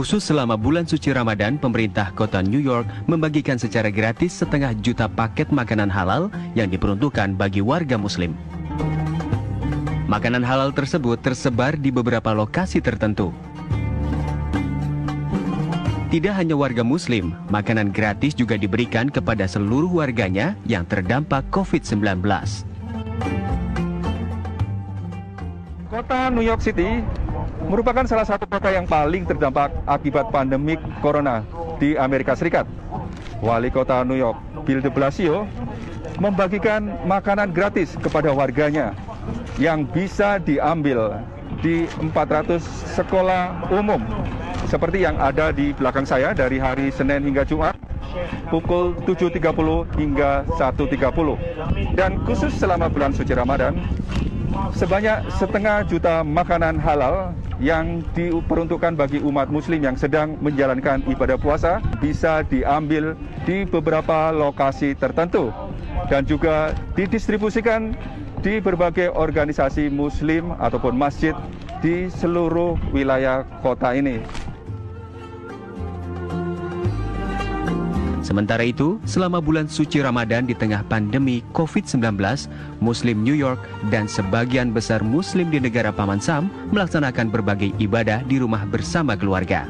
Khusus selama bulan suci Ramadan, pemerintah kota New York membagikan secara gratis 1,5 juta paket makanan halal yang diperuntukkan bagi warga muslim. Makanan halal tersebut tersebar di beberapa lokasi tertentu. Tidak hanya warga muslim, makanan gratis juga diberikan kepada seluruh warganya yang terdampak COVID-19. Kota New York City merupakan salah satu kota yang paling terdampak akibat pandemik corona di Amerika Serikat. Wali kota New York, Bill de Blasio, membagikan makanan gratis kepada warganya yang bisa diambil di 400 sekolah umum seperti yang ada di belakang saya dari hari Senin hingga Jumat pukul 7.30 hingga 1.30. Dan khusus selama bulan suci Ramadan, sebanyak 1,5 juta makanan halal yang diperuntukkan bagi umat muslim yang sedang menjalankan ibadah puasa bisa diambil di beberapa lokasi tertentu dan juga didistribusikan di berbagai organisasi muslim ataupun masjid di seluruh wilayah kota ini. Sementara itu, selama bulan suci Ramadan di tengah pandemi COVID-19, Muslim New York dan sebagian besar Muslim di negara Paman Sam melaksanakan berbagai ibadah di rumah bersama keluarga.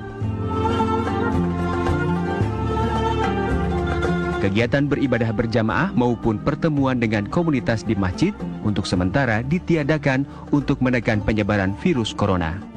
Kegiatan beribadah berjamaah maupun pertemuan dengan komunitas di masjid untuk sementara ditiadakan untuk menekan penyebaran virus corona.